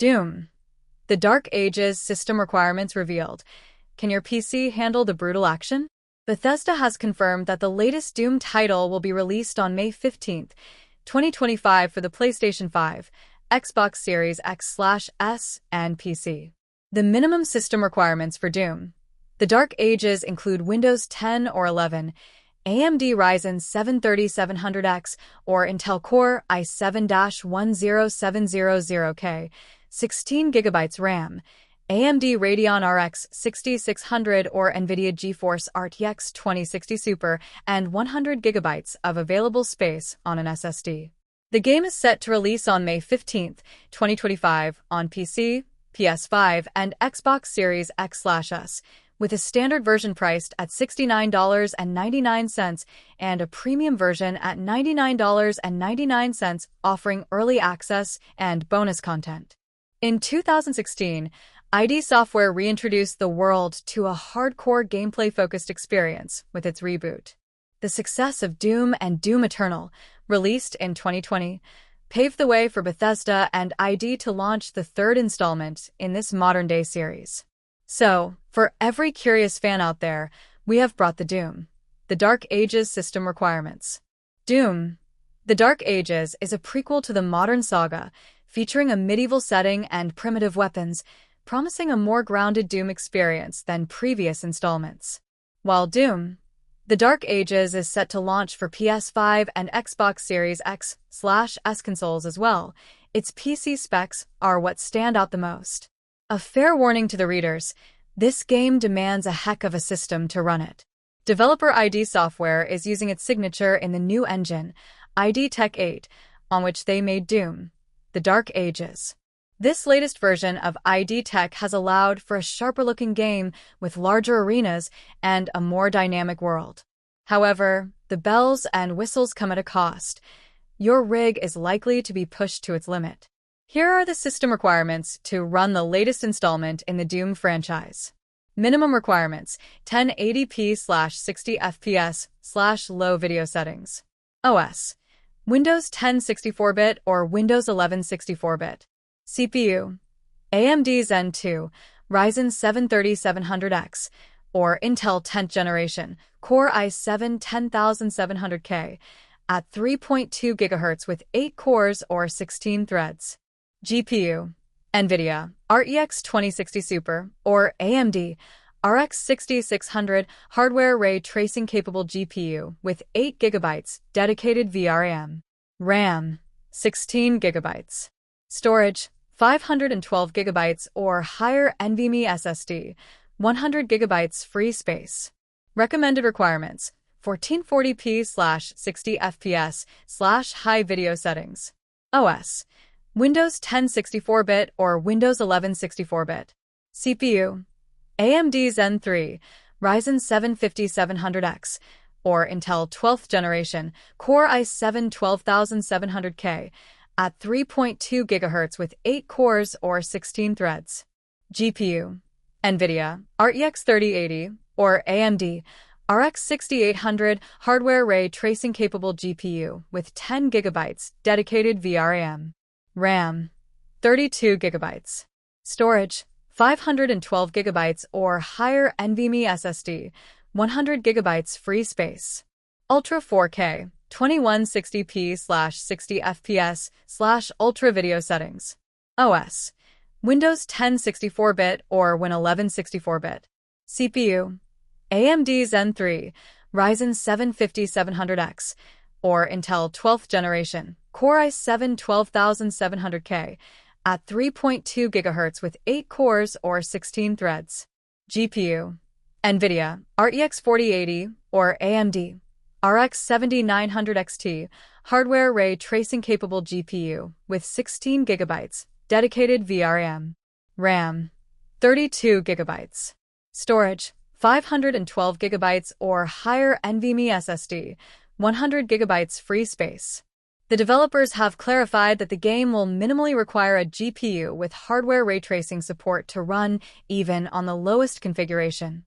Doom. The Dark Ages system requirements revealed. Can your PC handle the brutal action? Bethesda has confirmed that the latest Doom title will be released on May 15, 2025 for the PlayStation 5, Xbox Series X/S, and PC. The minimum system requirements for Doom. The Dark Ages include Windows 10 or 11, AMD Ryzen 7 3700X or Intel Core i7-10700K, 16GB RAM, AMD Radeon RX 6600 or NVIDIA GeForce RTX 2060 Super, and 100GB of available space on an SSD. The game is set to release on May 15, 2025 on PC, PS5, and Xbox Series X/S, with a standard version priced at $69.99 and a premium version at $99.99, offering early access and bonus content. In 2016, ID Software reintroduced the world to a hardcore gameplay-focused experience with its reboot. The success of Doom and Doom Eternal, released in 2020, paved the way for Bethesda and ID to launch the third installment in this modern-day series. So, for every curious fan out there, we have brought the Doom, the Dark Ages system requirements. Doom, the Dark Ages is a prequel to the modern saga, featuring a medieval setting and primitive weapons, promising a more grounded Doom experience than previous installments. While Doom, the Dark Ages is set to launch for PS5 and Xbox Series X/S consoles as well, its PC specs are what stand out the most. A fair warning to the readers, this game demands a heck of a system to run it. Developer ID Software is using its signature in the new engine, ID Tech 8, on which they made Doom, the Dark Ages. This latest version of ID Tech has allowed for a sharper-looking game with larger arenas and a more dynamic world. However, the bells and whistles come at a cost. Your rig is likely to be pushed to its limit. Here are the system requirements to run the latest installment in the Doom franchise. Minimum requirements: 1080p/60fps/low video settings. OS: Windows 10 64-bit or Windows 11 64-bit. CPU: AMD Zen 2, Ryzen 7 3700X, or Intel 10th generation, Core i7-10700K, at 3.2 GHz with 8 cores or 16 threads. GPU: NVIDIA RTX 2060 Super or AMD RX 6600 hardware ray tracing capable GPU with 8 GB dedicated VRAM. RAM: 16 GB. Storage: 512 GB or higher NVMe SSD, 100 GB free space. Recommended requirements: 1440p/60fps/high video settings. OS: Windows 10 64-bit or Windows 11 64-bit. CPU: AMD Zen 3, Ryzen 7 5700X, or Intel 12th generation, Core i7-12700K, at 3.2 GHz with 8 cores or 16 threads. GPU: NVIDIA RTX 3080, or AMD RX 6800 hardware ray tracing capable GPU with 10 GB dedicated VRAM. RAM: 32 GB. Storage: 512 GB or higher NVMe SSD, 100 GB free space. Ultra 4K, 2160p/60fps/ultra video settings. OS: Windows 10 64-bit or Win 11 64-bit. CPU: AMD Zen 3, Ryzen 7 5700X, or Intel 12th generation, Core i7-12700K, at 3.2 GHz with 8 cores or 16 threads. GPU: NVIDIA RTX 4080, or AMD RX 7900 XT, hardware ray tracing capable GPU with 16 GB dedicated VRAM. RAM: 32 GB. Storage: 512 GB or higher NVMe SSD, 100 GB free space. The developers have clarified that the game will minimally require a GPU with hardware ray tracing support to run even on the lowest configuration.